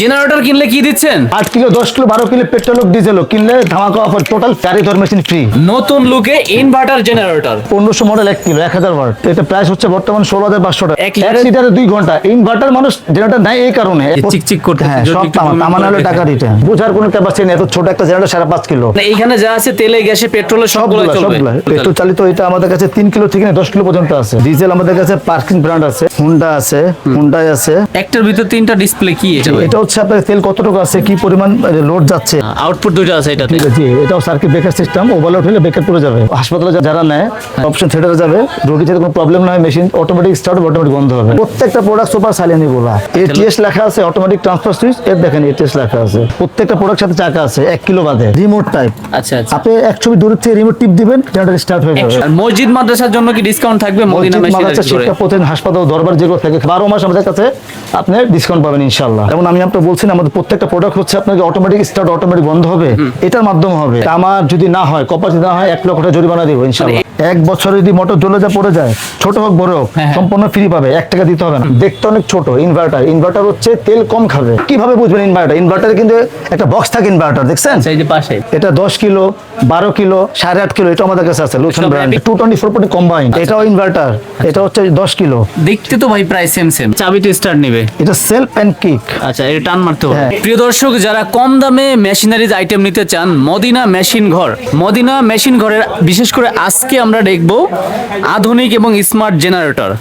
Generator কিনলে কি দিচ্ছেন? 8 kilo 10 kilo 12 kilo petrol diesel কিনলে ধামাকা অফার, টোটাল গাড়ি ধর মেশিন ফ্রি। নতুন লুকে inverter generator 1500 model 1 kilo 1000 watt, এটা প্রাইস হচ্ছে বর্তমান 16500 টাকা। 1 1 লিটারে 2 ঘন্টা ইনভার্টার মানুষ জেনারেটর নাই এই কারণে চিকচিক করতে হ্যাঁ, সব তামানা হলে টাকা দিতে বোঝার কোনো ক্যাপাসিটি নেই, এত ছোট একটা জেনারেটর 5.5 কিলো। মানে এইখানে যা আছে তেলে গ্যাসে পেট্রোলে সবগুলো চলবে। পেট্রোল চালিত এটা আমাদের কাছে 3 কিলো থেকে 10 কিলো পর্যন্ত আছে। ডিজেল আমাদের কাছে পার্কিং ব্র্যান্ড আছে, হুন্ডা আছে, হুন্ডাই আছে। একটার ভিতর 3টা ডিসপ্লে কি এটা? এটা হচ্ছে আপনার তেল কতটুকু আছে, কি পরিমাণ লোড যাচ্ছে, আউটপুট দুটো আছে এটাতে। জি এটাও সার্কিট ব্রেকার সিস্টেম, ওভারলোড হলে ব্রেকার পড়ে যাবে। হাসপাতালে যারা নেয় অপশন থিয়েটারে যাবে, রোগীর যাতে কোনো প্রবলেম না হয়, মেশিন অটোমেটিক স্টার্ট হবে, অটোমেটিক বন্ধ হবে। প্রত্যেকটা প্রোডাক্ট সুপার সাইলেন্ট এগুলা। এটিএস লেখা আছে, অটোমেটিক ট্রান্সফার সুইচ, এর দেখেন এটিএস লেখা আছে। প্রত্যেকটা প্রোডাক্ট সাথে চাকা আছে, 1 কিলো বাদে। রিমোট টাইপ, আচ্ছা আচ্ছা। আপনি এক ছবি দূর থেকে রিমোট টিপ দিবেন, জেনারেটর স্টার্ট হয়ে যাবে। আর মসজিদ মাদ্রাসার জন্য কি ডিসকাউন্ট থাকবে মদিনা মেশিনারি করে? শিক্ষা প্রতিদিন হাসপাতাল দরবার যেগুলো থাকে 12 মাস আমাদের কাছে আপনি ডিসকাউন্ট পাবেন ইনশাআল্লাহ। যেমন আমি আপনাকে বলছি না, আমাদের প্রত্যেকটা প্রোডাক্ট হচ্ছে আপনাকে অটোমেটিক স্টার্ট অটোমেটিক বন্ধ হবে, এটার মাধ্যমে হবে। আমার যদি না হয়, কপার যদি না হয়, 1 লক্ষ টাকা জরিমানা দিব ইনশাআল্লাহ। 1 বছর যদি মোটর জ্বলে যা পড়ে যায়, ছোট হোক বড় হোক, সম্পূর্ণ ফ্রি পাবে, 1 টাকা দিতে হবে না। দেখতে অনেক ছোট ইনভার্টার হচ্ছে তেল কম খাবে। কিভাবে বুঝবেন ইনভার্টারে কিন্তু একটা বক্স থাকে ইনভার্টার, দেখছেন এই যে পাশে এটা 10 কিলো 12 কিলো 8.5 কিলো, এটা আমাদের কাছে আছে লুসন ব্র্যান্ড 224 কম্বাইন। এটাও ইনভার্টার, এটা হচ্ছে 10 কিলো। দেখতে তো ভাই প্রায় সেম চাবিতে স্টার্ট নেবে। এটা সেলফ এন্ড কিক। আচ্ছা, এটা টান মারতে হবে। প্রিয় দর্শক, যারা কম দামে মেশিনারিজ আইটেম নিতে চান, মদিনা মেশিন ঘর। মদিনা মেশিন ঘরের বিশেষ করে আজকে আমরা দেখব আধুনিক এবং স্মার্ট জেনারেটর।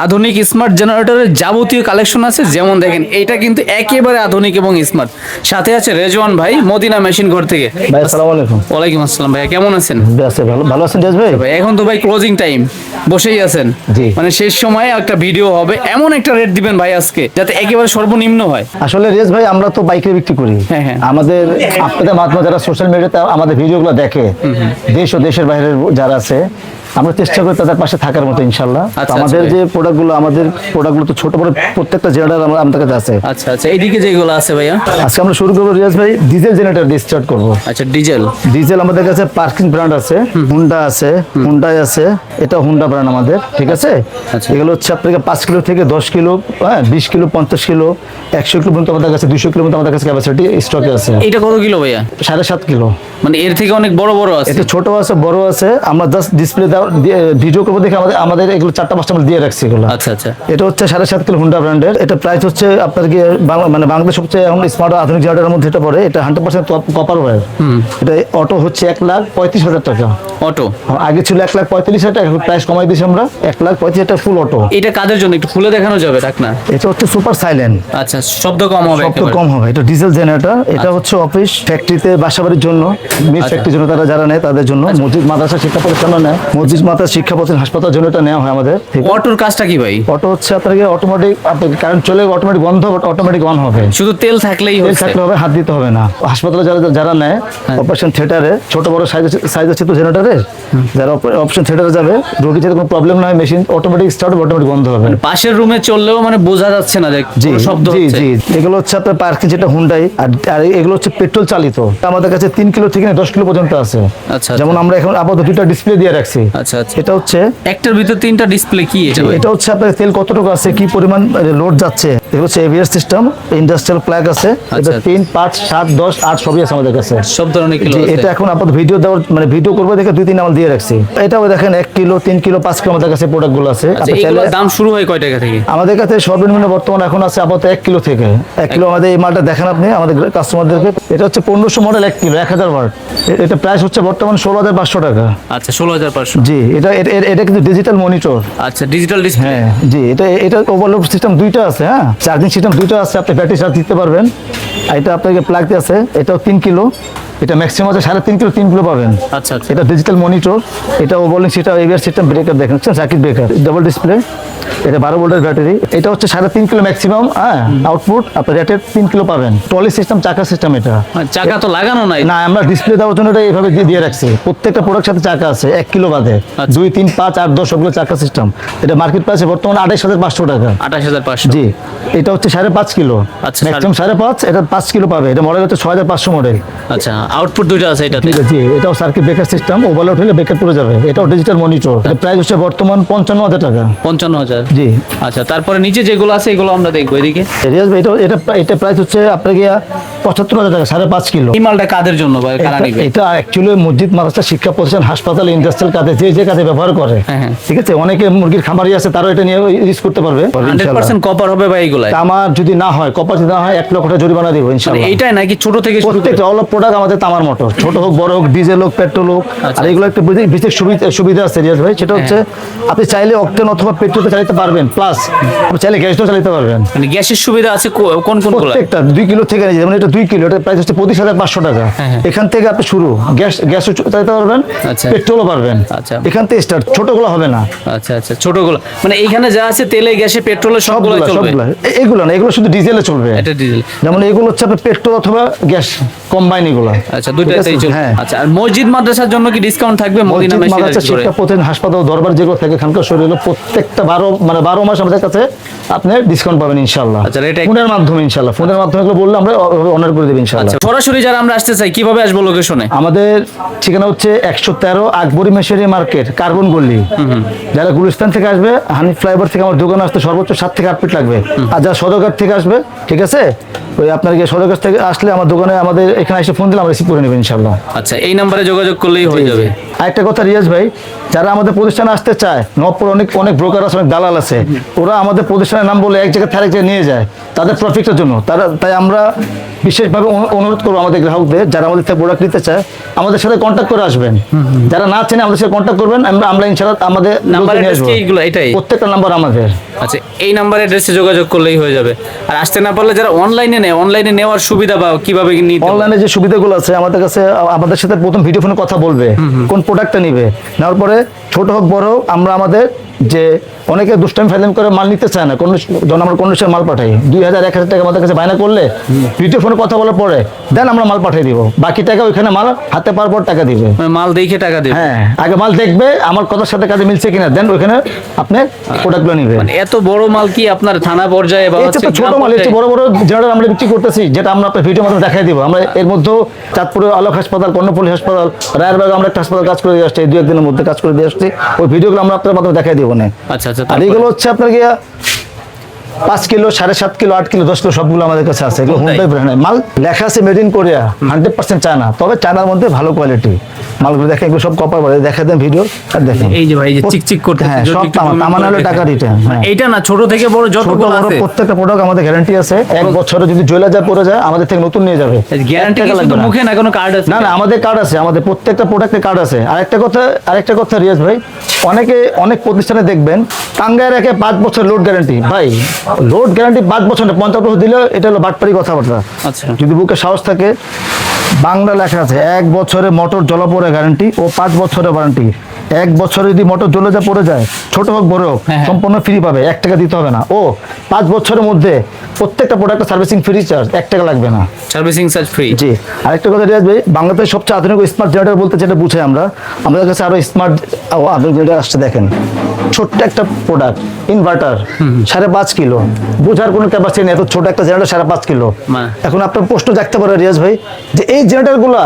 আধুনিক স্মার্ট জেনারেটরের যাবতীয় কালেকশন আছে। যেমন দেখেন, এটা কিন্তু একেবারে আধুনিক এবং স্মার্ট। সাথে আছে রেজওয়ান ভাই, মদিনা মেশিন ঘর থেকে। ভাই আসসালামু আলাইকুম। ওয়ালাইকুম আসসালাম ভাইয়া, কেমন আছেন? আছে ভালো আছেন জাজ ভাই? ভাই এখন তো ভাই ক্লোজিং টাইম, বসেই আছেন। জি। মানে শেষ সময়ে একটা ভিডিও হবে, এমন একটা রেট দিবেন ভাই আজকে যাতে একেবারে সর্বনিম্ন হয়। আসলে রেজ ভাই, আমরা তো বাইকে বিক্রি করি। হ্যাঁ। আমাদের আপনাদের মাধ্যমে যারা সোশ্যাল মিডিয়াতে আমাদের ভিডিওগুলো দেখে, দেশ ও দেশের বাইরে যারা আছে, আমরা চেষ্টা করি তাদের পাশে থাকার মতো ইনশাআল্লাহ। আমাদের যে প্রোডাক্টগুলো তো ছোট বড় প্রত্যেকটা জেনারেটর আমাদের কাছে আছে। আচ্ছা আচ্ছা, এইদিকে যেগুলো আছে ভাইয়া, আজকে আমরা শুরু করবো রিয়াজ ভাই ডিজেল জেনারেটর দিয়ে স্টার্ট করবো। আচ্ছা ডিজেল আমাদের কাছে পার্কিং ব্র্যান্ড আছে, হুন্ডা আছে, হুন্ডাই আছে, এটা হুন্ডা ব্র্যান্ড আমাদের, ঠিক আছে। এগুলো হচ্ছে আপনাকে 5 কিলো থেকে 10 কিলো, 20 কিলো 50 কিলো 100 কিলো পর্যন্ত আমাদের কাছে, 200 কিলো পর্যন্ত আমাদের কাছে ক্যাপাসিটি স্টকে আছে। এটা কত কিলো ভাইয়া? 7.5 কিলো। মানে এর থেকে অনেক বড় আছে। এটা ছোট আছে, বড় আছে। আমরা জাস্ট ডিসপ্লে ভিডিও করবো দেখে আমাদের এগুলো 4টা 5টা আমরা দিয়ে রাখছি এগুলো। আচ্ছা আচ্ছা। এটা হচ্ছে 7.5 কিলো হুন্ডা ব্র্যান্ডের। এটা প্রাইস হচ্ছে আপনার কি মানে বাংলাদেশ সবচেয়ে এখন স্মার্ট আধুনিক জেনারেটরের মধ্যে এটা পড়ে। এটা 100% কপার ওয়্যার। এটা অটো হচ্ছে 1,35,000 টাকা অটো। আগে ছিল 1,35,000 টাকা, প্রাইস কমাই দিয়েছি আমরা 1,35,000 টাকা ফুল অটো। এটা কাদের জন্য একটু খুলে দেখানো যাবে? থাক না, এটা হচ্ছে সুপার সাইলেন্ট। আচ্ছা, শব্দ কম হবে, এটা ডিজেল জেনারেটর। এটা হচ্ছে অফিস ফ্যাক্টরিতে বাসাবাড়ির জন্য, মিড ফ্যাক্টরির জন্য তারা যারা নেয় তাদের জন্য, মসজিদ মাদ্রাসা শিক্ষা প্রতিষ্ঠান নেয়, মসজিদ মাদ্রাসা শিক্ষা প্রতিষ্ঠান হাসপাতালের জন্য এটা নেওয়া হয় আমাদের। অটোর কাজটা কি ভাই? অটো হচ্ছে আপনাকে অটোমেটিক, কারেন্ট চলে অটোমেটিক বন্ধ হবে, অটোমেটিক অন হবে। শুধু তেল থাকলেই হবে, হাত দিতে হবে না। হাসপাতালে যারা নেয় অপারেশন থিয়েটারে, ছোট বড় সাইজ আছে তো জেনারেটরের, যারা অপারেশন থিয়েটারে যাবে, রোগীর যাতে কোনো প্রবলেম না হয়, মেশিন অটোমেটিক স্টার্ট হবে, অটোমেটিক বন্ধ হবে। পাশের রুমে চললেও মানে বোঝা যাচ্ছে না যে শব্দ হচ্ছে। জি, এগুলো হচ্ছে আপনার পার্কিং, যেটা হুন্ডাই, আর এগুলো হচ্ছে পেট্রোল চালিত। আমাদের কাছে 3 কিলো থেকে 10 কিলো পর্যন্ত আছে। আচ্ছা, যেমন আমরা এখন আপাতত 2টা ডিসপ্লে দিয়ে রাখছি। আচ্ছা আচ্ছা। এটা হচ্ছে একটার ভিতর 3টা ডিসপ্লে কি এটা হচ্ছে আপনার তেল কতটুকু আছে, কি পরিমাণ লোড যাচ্ছে। এগুলো হচ্ছে এভিআর সিস্টেম, ইন্ডাস্ট্রিয়াল প্লাগ আছে। এটা 3, 5, 7, 10, 8 সবই আছে আমাদের কাছে, সব ধরনের কিলো আছে। এটা এখন আপাতত ভিডিও দেওয়ার মানে ভিডিও করবো দেখে 2-3 আমরা দিয়ে রাখছি। এটাও দেখেন 1 কিলো 3 কিলো 5 কিলো আমাদের কাছে প্রোডাক্টগুলো আছে। এগুলোর দাম শুরু হয় কয় টাকা থেকে? আমাদের কাছে সর্বনিম্ন বর্তমানে এখন আছে আপাতত 1 কিলো থেকে। 1 কিলো আমাদের এই মালটা দেখেন আপনি আমাদের কাস্টমারদেরকে। এটা হচ্ছে 1500 মডেল 1 কিলো 1000 ওয়াট। এটা প্রাইস হচ্ছে বর্তমান 16,500 টাকা। আচ্ছা, 16,500। জি, এটা কিন্তু ডিজিটাল মনিটর। আচ্ছা, ডিজিটাল ডিসপ্লে। হ্যাঁ জি, এটা ওভারলোড সিস্টেম 2টা আছে। হ্যাঁ, চার্জিং সিস্টেম 2টা আছে, আপনি ব্যাটারি চার্জ দিতে পারবেন। এটা আপনাকে প্লাগ দিয়ে আছে, এটাও 3 কিলো। এটা ম্যাক্সিমাম আছে 3.5 কিলো, 3 কিলো পাবেন। আচ্ছা আচ্ছা। এটা ডিজিটাল মনিটর, এটা overload system, AVR system, breaker দেখেন, সার্কিট ব্রেকার, ডাবল ডিসপ্লে। এটা 12 ভোল্টের ব্যাটারি। এটা হচ্ছে 3.5 কিলো ম্যাক্সিমাম আউটপুট, আপনি রেটেড 3 কিলো পাবেন। টলি সিস্টেম, চাকা সিস্টেম। এটা চাকা তো লাগানো নাই না, আমরা ডিসপ্লে দেওয়ার জন্য এটা এইভাবে দিয়ে রাখছি। প্রত্যেকটা প্রোডাক্ট সাথে চাকা আছে, 1 কিলো বাদে। 2, 3, 5, 8, 10 সবগুলো চাকা সিস্টেম। এটা মার্কেট প্রাইসে বর্তমানে 28,500 টাকা। 28,500। জি, এটা হচ্ছে 5.5 কিলো, আচ্ছা, ম্যাক্সিমাম 5.5, এটা 5 কিলো পাবে। এটা মডেল হচ্ছে 6,500 মডেল। আচ্ছা, আউটপুট দুইটা আছে এটাতে। ঠিক আছে জি, এটাও সার্কিট ব্রেকার সিস্টেম, ওভারলোড হলে ব্রেকার পড়ে যাবে। এটাও ডিজিটাল মনিটর। এটা প্রাইস হচ্ছে বর্তমান 55,000 টাকা। 55,000। জি। আচ্ছা, তারপরে নিচে যেগুলো আছে এগুলো আমরা দেখবো এদিকে। রিয়াজ ভাই, এটা প্রাইস হচ্ছে আপনার গিয়া 75,000 টাকা, 5.5 কিলো। এই মালটা কাদের জন্য ভাই, কারা নিবে? এটা অ্যাকচুয়ালি মসজিদ, মাদ্রাসা, শিক্ষা প্রতিষ্ঠান, হাসপাতাল, ইন্ডাস্ট্রিয়াল কাজে যে কাজে ব্যবহার করে। হ্যাঁ। ঠিক আছে, অনেকে মুরগির খামারি আছে, তারাও এটা নিয়ে ইউজ করতে পারবে। 100% কপার হবে ভাই এগুলা? তামার যদি না হয়, কপার যদি না হয়, 1 লক্ষ টাকা জরিমানা দিব ইনশাআল্লাহ। এইটাই নাকি ছোট থেকে শুরু করে? প্রত্যেকটা অল প্রোডাক্ট আমাদের তামার মোটর, ছোট হোক বড় হোক, ডিজেল হোক পেট্রোল হোক। আর এগুলো একটা বিশেষ সুবিধা আছে রিয়াজ ভাই, সেটা হচ্ছে আপনি চাইলে অক্টেন অথবা পেট্রোলতে চালাতে পারবেন, প্লাস আপনি চাইলে গ্যাসটাও চালাতে পারবেন। মানে গ্যাসের সুবিধা আছে কোন গুলো? প্রত্যেকটা 2 কিলো থেকে নিয়ে, যেমন এটা 2 কিলো, এটা প্রাইস হচ্ছে 25,500 টাকা। এখান থেকে আপনি শুরু, গ্যাসও চালাতে পারবেন, আচ্ছা। পেট্রোলও পারবেন। আচ্ছা। এখান থেকে স্টার্ট, ছোটগুলো হবে না। আচ্ছা আচ্ছা, ছোটগুলো মানে এইখানে যা আছে তেলে, গ্যাসে, পেট্রোলে সবগুলো চলবে? এগুলো না, এগুলো শুধু ডিজেলে চলবে। এটা ডিজেল। যেমন এগুলো হচ্ছে আপনার পেট্রোল অথবা গ্যাস কম্বাইন এগুলো। আচ্ছা, দুইটাতেই চলবে। হ্যাঁ। আচ্ছা, আর মসজিদ মাদ্রাসার জন্য কি ডিসকাউন্ট থাকবে মদিনা মেশিনারি মাদ্রাসা, করে? শিক্ষা প্রতিষ্ঠান, হাসপাতাল, দরবার যেগুলো থাকে এখানকার শরীরে প্রত্যেকটা 12 মাস আমাদের কাছে আপনি ডিসকাউন্ট পাবেন ইনশাআল্লাহ। আচ্ছা, এটা ফোনের মাধ্যমে ইনশাআল্লাহ, ফোনের মাধ্যমে এগুলো বললে আমরা অনার করে দেব ইনশাআল্লাহ। আচ্ছা, সরাসরি যারা আমরা আসতে চাই কিভাবে আসবো লোকেশনে? আমাদের ঠিকানা হচ্ছে 113 আকবরী মেশিনারি মার্কেট, কার্বন গল্লি। যারা গুলিস্তান থেকে আসবে, হানিফ ফ্লাইওভার থেকে আমার দোকানে আসতে সর্বোচ্চ 7 থেকে 8 ফিট লাগবে। আর যারা সদরঘাট থেকে আসবে, ঠিক আছে, ওই আপনার গিয়ে সদরঘাট থেকে আসলে আমার দোকানে, আমাদের এখানে এসে ফোন দিলে আমরা রিসিভ করে নেবেন ইনশাআল্লাহ। আচ্ছা, এই নাম্বারে যোগাযোগ করলেই হয়ে যাবে। আরেকটা কথা রিয়াজ ভাই, যারা আমাদের প্রতিষ্ঠানে আসতে চায়, নবপুর অনেক ব্রোকার আছে, অনেক দালাল আছে, ওরা আমাদের প্রতিষ্ঠানের নাম বলে এক জায়গা থেকে আরেক জায়গায় নিয়ে যায় তাদের প্রফিটের জন্য। তাই আমরা বিশেষভাবে অনুরোধ করবো আমাদের গ্রাহকদের, যারা আমাদের থেকে প্রোডাক্ট নিতে চায়, আমাদের সাথে কন্ট্যাক্ট করে আসবেন। যারা না চেনে আমাদের সাথে কন্ট্যাক্ট করবেন, আমরা ইনশাআল্লাহ আমাদের নাম্বার অ্যাড্রেস কি এইগুলো? এটাই প্রত্যেকটা নাম্বার আমাদের। আচ্ছা, এই নাম্বার অ্যাড্রেসে যোগাযোগ করলেই হয়ে যাবে। আর আসতে না পারলে যারা অনলাইনে নেয়, অনলাইনে নেওয়ার সুবিধা বা কিভাবে নিতে? অনলাইনে যে সুবিধাগুলো আছে আমাদের কাছে, আমাদের সাথে প্রথম ভিডিও ফোনে কথা বলবে, কোন প্রোডাক্টটা নিবে, নেওয়ার পরে ছোট হোক বড় হোক, আমরা আমাদের যে অনেকে দুষ্টামি ফাইলাম করে মাল নিতে চায় না, যখন আমরা কন্ডিশন মাল পাঠাই 2,000 1,000 টাকা আমাদের কাছে বায়না করলে, ভিডিও ফোনে কথা বলার পরে দেন আমরা মাল পাঠিয়ে দিব, বাকি টাকা ওইখানে মাল হাতে পাওয়ার পর টাকা দিবে। মাল দেখে টাকা দেবে? হ্যাঁ, আগে মাল দেখবে আমার কথার সাথে কাজে মিলছে কিনা, দেন ওইখানে আপনি প্রোডাক্টগুলো নিবে। মানে এত বড় মাল কি আপনার থানা পর্যায়ে বা হচ্ছে ছোট মাল, হচ্ছে বড় বড় যেটা আমরা বিক্রি করতেছি, যেটা আমরা আপনার ভিডিও মাধ্যমে দেখাই দিব। আমরা এর মধ্যেও চাঁদপুরে আলোক হাসপাতাল, কর্ণপল্লী হাসপাতাল, রায়েরবাগে আমরা একটা হাসপাতাল কাজ করে দিয়ে আসছি, 2-1 দিনের মধ্যে কাজ করে দিয়ে আসছি। ওই ভিডিওগুলো আমরা আপনার মাধ্যমে দেখাই দিব না। আচ্ছা আচ্ছা, আর এগুলো হচ্ছে আপনার গিয়া 5 কিলো, 7.5 কিলো, 8 কিলো, 10 কিলো সবগুলো আমাদের কাছে আছে। এগুলো হুন্ডাই ব্র্যান্ড। মাল লেখা আছে মেড ইন কোরিয়া, 100% চায়না, তবে চায়নার মধ্যে ভালো কোয়ালিটি মালগুলো। দেখেন এগুলো সব কপার বলে, দেখা দেন ভিডিও আর দেখেন। এই যে ভাই, যে চিকচিক করতে, হ্যাঁ, সব তামা না হলে টাকা রিটার্ন। এইটা না, ছোট থেকে বড় যতগুলো আছে প্রত্যেকটা প্রোডাক্ট আমাদের গ্যারান্টি আছে। 1 বছরে যদি জ্বলে যায়, পড়ে যায়, আমাদের থেকে নতুন নিয়ে যাবে। গ্যারান্টি কি শুধু মুখে না, কোনো কার্ড আছে? না, আমাদের কার্ড আছে, আমাদের প্রত্যেকটা প্রোডাক্টে কার্ড আছে। আরেকটা কথা রিয়াজ ভাই, অনেক প্রতিষ্ঠানে দেখবেন টাঙ্গায় রেখে 5 বছর লোড গ্যারান্টি। ভাই, লোড গ্যারান্টি 5 বছর না, 50 বছর দিলে এটা হলো বাটপারি কথাবার্তা। আচ্ছা, যদি বুকে সাহস থাকে, বাংলা লেখা আছে 1 বছরে মোটর জ্বলা পড়ে গ্যারান্টি ও 5 বছরের ওয়ারেন্টি। 1 বছরে যদি মোটর জ্বলে পড়ে যায়, ছোট হোক বড় হোক, সম্পূর্ণ ফ্রি পাবে, 1 টাকা দিতে হবে না। ও 5 বছরের মধ্যে প্রত্যেকটা প্রোডাক্টের সার্ভিসিং ফ্রি, চার্জ 1 টাকা লাগবে না, সার্ভিসিং চার্জ ফ্রি। জি। আরেকটা কথা রিয়াজ ভাই, বাংলাদেশের সবচেয়ে আধুনিক স্মার্ট জেনারেটর বলতে যেটা বুঝাই আমরা, আমাদের কাছে আরো স্মার্ট আধুনিক জেনারেটর আসছে। দেখেন ছোট্ট একটা প্রোডাক্ট, ইনভার্টার, 5.5 কিলো, বোঝার কোনো ক্যাপাসিটি নেই, এত ছোট একটা জেনারেটর 5.5 কিলো। এখন আপনার প্রশ্ন জাগতে পারে রিয়াজ ভাই, যে এই জেনারেটর গুলা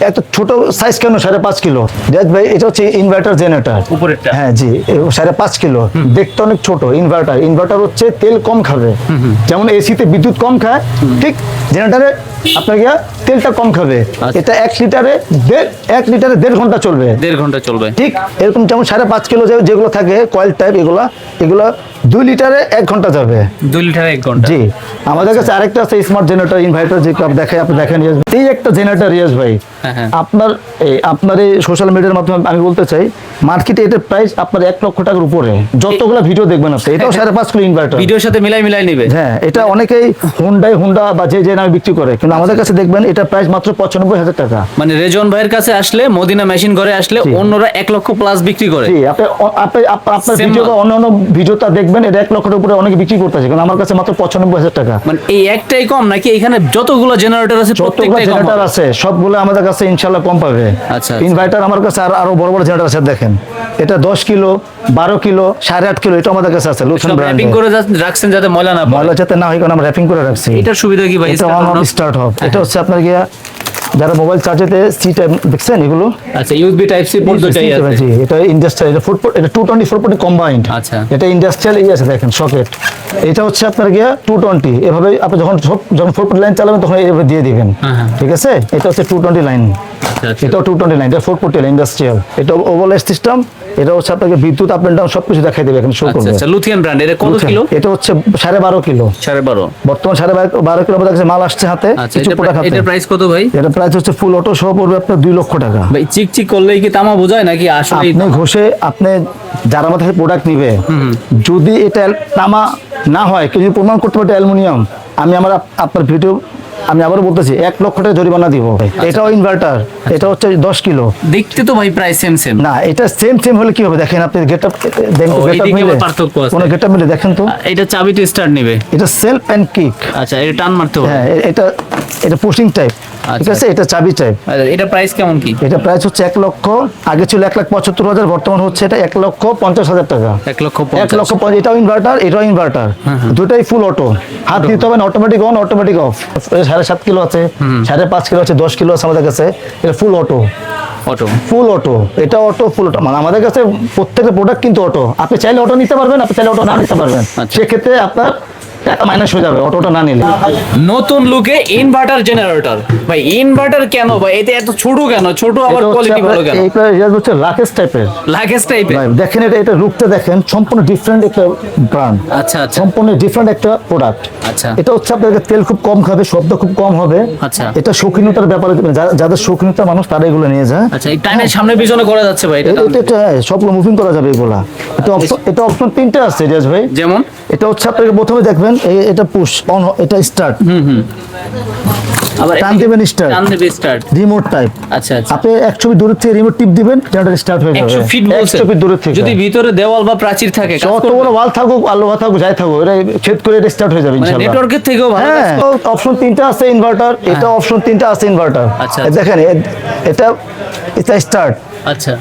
এত ছোট সাইজ কেন 5.5 কিলো? রিয়াজ ভাই, এটা হচ্ছে ইনভার্টার জেনারেটর উপরেরটা। হ্যাঁ জি, 5.5 কিলো, দেখতে অনেক ছোট। ইনভার্টার হচ্ছে তেল কম খাবে, যেমন এসিতে বিদ্যুৎ কম খায়, ঠিক জেনারেটরে আপনার গিয়া তেলটা কম খাবে। এটা 1 লিটারে 1.5 ঘন্টা চলবে। 1.5 ঘন্টা চলবে, ঠিক এরকম। যেমন 5.5 কিলো যেগুলো থাকে কয়েল টাইপ, এগুলো 2 লিটারে 1 ঘন্টা যাবে। 2 লিটারে 1 ঘন্টা। জি। আমাদের কাছে আরেকটা আছে স্মার্ট জেনারেটর, ইনভার্টার, যে আপনি দেখেন এই একটা জেনারেটর রিয়াজ ভাই, আপনার এই সোশ্যাল মিডিয়ার মাধ্যমে আমি বলতে চাই, মার্কেটে এটার প্রাইস আপনার 1 লক্ষ টাকার উপরে। যতগুলো ভিডিও দেখবেন আপনি, এটাও 5.5 কিলো ইনভার্টার, ভিডিওর সাথে মিলাই নিবে। হ্যাঁ, এটা অনেকেই হুন্ডা বা যে নামে বিক্রি করে, কিন্তু আমাদের কাছে দেখবেন এটা প্রাইস মাত্র 95,000 টাকা। মানে রেজন ভাইয়ের কাছে আসলে, মদিনা মেশিন ঘরে আসলে অন্যরা 1 লক্ষ প্লাস বিক্রি করে। জি, আপনার ভিডিও বা অন্যান্য ভিডিওটা দেখবেন, এটা 1 লক্ষের উপরে অনেকে বিক্রি করতেছে, কিন্তু আমার কাছে মাত্র 95,000 টাকা। মানে এই একটাই কম নাকি এখানে যতগুলো জেনারেটর আছে প্রত্যেকটাই কম? জেনারেটর আছে সবগুলো আমাদের কাছে ইনশাআল্লাহ কম পাবে। আচ্ছা, ইনভার্টার আমার কাছে আরো বড় জেনারেটর আছে। দেখেন এটা 10 কিলো, 12 কিলো, 8.5 কিলো, এটা আমাদের কাছে আছে। লুথন ব্র্যান্ড র‍্যাপিং করে রাখছেন যাতে ময়লা যাতে না হয়, কারণ আমরা র‍্যাপিং করে রাখছি। এটার সুবিধা কি ভাই? এটা অন স্টার্ট হবে। এটা হচ্ছে আপনার গিয়া যারা মোবাইল চার্জেতে সি টাইপ দেখছেন এগুলো, আচ্ছা ইউএসবি টাইপ সি পোর্ট দুটাই আছে। জি, এটা ইন্ডাস্ট্রিয়াল, এটা এটা 224 কম্বাইন্ড। আচ্ছা। এটা ইন্ডাস্ট্রিয়াল আছে দেখেন সকেট। এটা হচ্ছে আপনার গিয়া 220, এভাবে আপনি যখন 440 লাইন চালাবেন তখন এভাবে দিয়ে দিবেন। ঠিক আছে, এটা হচ্ছে 220 লাইন, এটাও 220 লাইন, এটা 440 লাইন ইন্ডাস্ট্রিয়াল। এটা ওভারলেস সিস্টেম, এটা হচ্ছে আপনাকে বিদ্যুৎ আপ এন্ড ডাউন সবকিছু দেখাই দেবে, এখানে শো করবে। আচ্ছা লুথিয়ান ব্র্যান্ড, এটা কত কিলো? এটা হচ্ছে 12.5 কিলো। 12.5 বর্তমান 12.5 কিলো আমাদের কাছে মাল আসছে হাতে। আচ্ছা কিছু প্রোডাক্ট হাতে। এটা প্রাইস কত ভাই? এটা প্রাইস হচ্ছে ফুল অটো সহ পড়বে আপনার 2 লক্ষ টাকা। ভাই চিকচিক করলেই কি তামা বোঝায় নাকি আসলে? আপনি ঘষে আপনি যারা আমাদের থেকে প্রোডাক্ট নিবে, যদি এটা তামা না হয়, কেউ যদি প্রমাণ করতে পারে অ্যালুমিনিয়াম, আমি আপনার ভিডিও আমি আবারও বলতেছি 1 লক্ষ টাকা জরিমানা দিব। এটাও ইনভার্টার, এটা হচ্ছে 10 কিলো। দেখতে তো ভাই প্রায় সেম না, এটা সেম হলে কি হবে দেখেন, আপনি গেটআপ মিলে পার্থক্য আছে, কোন গেটআপ মিলে দেখেন তো। এটা চাবিটা স্টার্ট নেবে, এটা সেলফ এন্ড কিক। আচ্ছা এটা টান মারতে হবে। হ্যাঁ, এটা পুশিং টাইপ। ঠিক আছে, এটা চাবি টাইপ। এটা প্রাইস কেমন কি? এটা প্রাইস হচ্ছে 1 লক্ষ, আগে ছিল 1,75,000, বর্তমান হচ্ছে এটা 1,50,000 টাকা। 1,50,000। এটাও ইনভার্টার, এটাও ইনভার্টার, দুটাই ফুল অটো। হাত দিতে হবে না, automatic on automatic off. 7.5 kilo আছে, 5.5 কিলো আছে, 10 কিলো আছে আমাদের কাছে। এটা ফুল অটো, ফুল অটো, এটা অটো ফুল অটো। মানে আমাদের কাছে প্রত্যেকটা প্রোডাক্ট কিন্তু অটো। আপনি চাইলে অটো নিতে পারবেন, আপনি চাইলে অটো না নিতে পারবেন। সেক্ষেত্রে আপনার টাকা মাইনাস হয়ে যাবে অটোটা না নিলে। নতুন লুকে ইনভার্টার জেনারেটর, ভাই ইনভার্টার কেন ভাই? এটা এত ছোট কেন? ছোট আবার কোয়ালিটি ভালো কেন? এটা হচ্ছে লাকেজ টাইপের। লাগেজ টাইপের। দেখেন এটা লুকটা দেখেন, সম্পূর্ণ ডিফারেন্ট একটা ব্র্যান্ড। আচ্ছা সম্পূর্ণ ডিফারেন্ট একটা প্রোডাক্ট। আচ্ছা এটা হচ্ছে আপনাদের তেল খুব কম খাবে, শব্দ খুব কম হবে। আচ্ছা। এটা শৌখিনতার ব্যাপারে যাদের শৌখিনতা মানুষ তারা এগুলো নিয়ে যায়। আচ্ছা এই টাইমের সামনে পিছনে করা যাচ্ছে ভাই? এটা সবগুলো মুভিং করা যাবে এগুলা। এটা অপশন 3টা আছে রিয়াজ ভাই। যেমন এটা হচ্ছে আপনাকে প্রথমে দেখবেন এটা পুশ অন, এটা স্টার্ট। আবার টান দিবেন স্টার্ট, টান দিবে স্টার্ট, রিমোট টাইপ। আচ্ছা আচ্ছা। আপনি 1 ছবি দূর থেকে রিমোট টিপ দিবেন, জেনারেটর স্টার্ট হয়ে যাবে। 100 ফিট বলছে, 100 ফিট দূর থেকে। যদি ভিতরে দেওয়াল বা প্রাচীর থাকে, যত বড় ওয়াল থাকুক আর লোহা থাকুক যাই থাকুক, এটা ছেদ করে এটা স্টার্ট হয়ে যাবে মানে ইনশাআল্লাহ। নেটওয়ার্কের থেকেও ভালো। হ্যাঁ, অপশন 3টা আছে ইনভার্টার, এটা অপশন 3টা আছে ইনভার্টার। আচ্ছা। দেখেন এটা স্টার্ট, আচ্ছা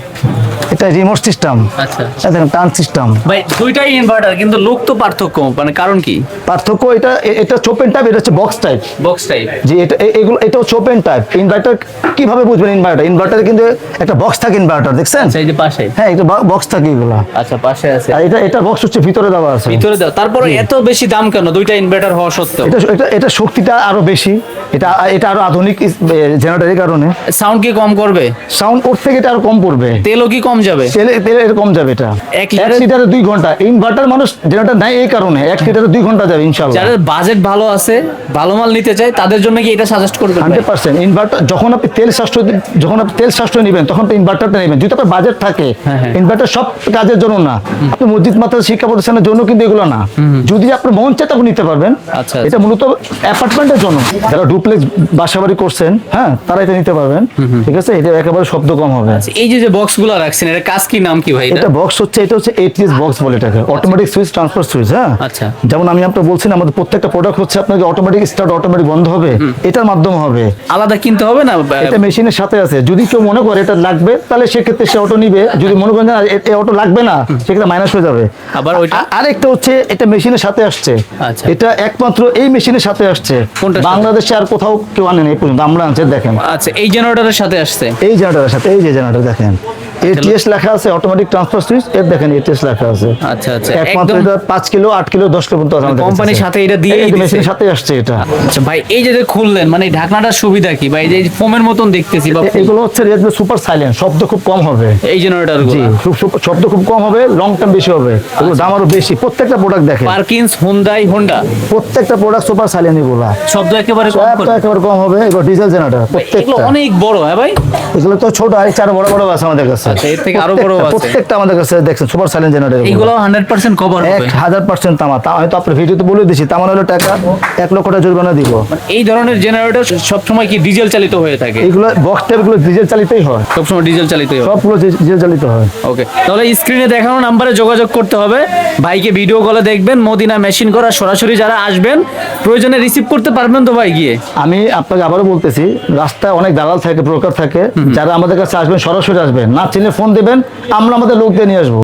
এটা রিমোট সিস্টেম, আচ্ছা দেখেন টার্ন সিস্টেম। ভাই দুইটাই ইনভার্টার, কিন্তু লুক তো পার্থক্য, মানে কারণ কি? পার্থক্য এটা ওপেন টাইপ, এটা হচ্ছে বক্স টাইপ। Box type. জি, এটা হচ্ছে ওপেন টাইপ। ইনভার্টার কিভাবে বুঝবেন ইনভার্টারে কিন্তু একটা বক্স থাকে ইনভার্টার, দেখছেন? আচ্ছা এই যে পাশে। হ্যাঁ, এটা বক্স থাকে এগুলা। আচ্ছা পাশে আছে। আর এটা বক্স হচ্ছে ভিতরে দেওয়া আছে। ভিতরে দাও, তারপরে এত বেশি দাম কেন দুইটা ইনভার্টার হওয়া সত্ত্বেও? এটা শক্তিটা আরো বেশি, এটা আরো আধুনিক জেনারেটরের কারণে। সাউন্ড কি কম করবে? সাউন্ড ওর থেকে এটা আরো কম পড়বে, তেলও কি কম যাবে? তেলে কম যাবে। এটা 1 1 লিটারে 2 ঘন্টা। ইনভার্টার মানুষ জেনারেটর নাই এই কারণে 1 লিটারে 2 ঘন্টা যাবে ইনশাআল্লাহ। যাদের বাজেট ভালো আছে, ভালো মাল নিতে চায়, তাদের জন্য কি এটা সাজেস্ট করবেন? 100% ইনভার্টার। যখন আপনি তেল সাশ্রয় নেবেন তখন তো ইনভার্টারটা নেবেন, যদি আপনার বাজেট থাকে। ইনভার্টার সব কাজের জন্য না, আপনি মসজিদ মাদ্রাসা শিক্ষা প্রতিষ্ঠানের জন্য কিন্তু এগুলো না। যদি আপনার মন চায় তখন নিতে পারবেন। আচ্ছা। এটা মূলত অ্যাপার্টমেন্টের জন্য, যারা ডুপ্লেক্স বাসাবাড়ি করছেন, হ্যাঁ তারা এটা নিতে পারবেন। ঠিক আছে, এটা একেবারে শব্দ কম হবে। এই যে বক্সগুলো রাখছেন, এটা কাজ কি, নাম কি ভাই? এটা বক্স হচ্ছে, এটা হচ্ছে ATS বক্স বলে এটাকে, অটোমেটিক সুইচ ট্রান্সফার সুইচ। হ্যাঁ, আচ্ছা। যেমন আমি আপনাকে বলছি না, আমাদের প্রত্যেকটা প্রোডাক্ট হচ্ছে আপনাকে অটোমেটিক স্টার্ট অটোমেটিক বন্ধ হবে, এটার মাধ্যমে হবে। আলাদা কিনতে হবে না? এটা মেশিনের সাথে আছে। যদি কেউ মনে করে এটা লাগবে তাহলে সেক্ষেত্রে সে অটো নিবে, যদি মনে করেন না এই অটো লাগবে না সেক্ষেত্রে মাইনাস হয়ে যাবে। আবার ওইটা আরেকটা হচ্ছে এটা মেশিনের সাথে আসছে। আচ্ছা। এটা একমাত্র এই মেশিনের সাথে আসছে, কোনটার সাথে? বাংলাদেশে আর কোথাও কেউ আনেন এই পর্যন্ত, আমরা আনছি। দেখেন আচ্ছা, এই জেনারেটরের সাথে আসছে। এই জেনারেটরের সাথে, এই যে জেনারেটর দেখেন ATS লেখা আছে, অটোমেটিক ট্রান্সফার সুইচ। এর দেখেন ATS লেখা আছে। আচ্ছা আচ্ছা, একমাত্র একদম এটা 5 কিলো 8 কিলো 10 কিলো পর্যন্ত আছে আমাদের কোম্পানির সাথে এটা দিয়ে মেশিনের সাথে আসছে এটা। আচ্ছা ভাই, এই যে খুললেন, মানে ঢাকনাটার সুবিধা কি ভাই? এই যে ফোমের মতন দেখতেছি, বা এগুলো হচ্ছে রেডমি সুপার সাইলেন্ট, শব্দ খুব কম হবে। এই জেনারেটর জি, শব্দ খুব কম হবে, লং টাইম বেশি হবে, এগুলো দাম আরো বেশি। প্রত্যেকটা প্রোডাক্ট দেখেন, পারকিন্স, হুন্ডাই, হোন্ডা, প্রত্যেকটা প্রোডাক্ট সুপার সাইলেন্ট। এগুলা শব্দ একেবারে কম করে। একেবারে কম হবে। এগুলো ডিজেল জেনারেটর এগুলো প্রত্যেকটা। অনেক বড়। হ্যাঁ ভাই, এগুলো তো ছোট, আর চার বড় বড় আছে আমাদের কাছে। আচ্ছা, এর থেকে আরো বড় আছে। প্রত্যেকটা আমাদের কাছে দেখছেন সুপার সাইলেন্ট জেনারেটর। এগুলো 100% কভার হবে। 1000% তামা। হয়তো আপনার ভিডিওতে বলে দিছি, তামা হলো টাকা 1 লক্ষ টাকা জরিমানা দিব। এই ধরনের জেনারেটর সবসময় কি ডিজেল চালিত হয়ে থাকে? এগুলো বক্স টাইপ, এগুলো ডিজেল চালিতই হয়, সবসময় ডিজেল চালিতই হয়। সবগুলো ডিজেল চালিত হয়। ওকে, তাহলে স্ক্রিনে দেখানো নাম্বারে যোগাযোগ করতে হবে। ভাইকে ভিডিও কলে দেখবেন, মদিনা মেশিন করা। সরাসরি যারা আসবেন প্রয়োজনে রিসিভ করতে পারবেন তো ভাই গিয়ে? আমি আপনাকে আবারও বলতেছি, রাস্তায় অনেক দালাল থাকে, ব্রোকার থাকে, যারা আমাদের কাছে আসবেন সরাসরি আসবেন, না চিনে ফোন দেবেন, আমরা আমাদের লোক দিয়ে নিয়ে আসবো।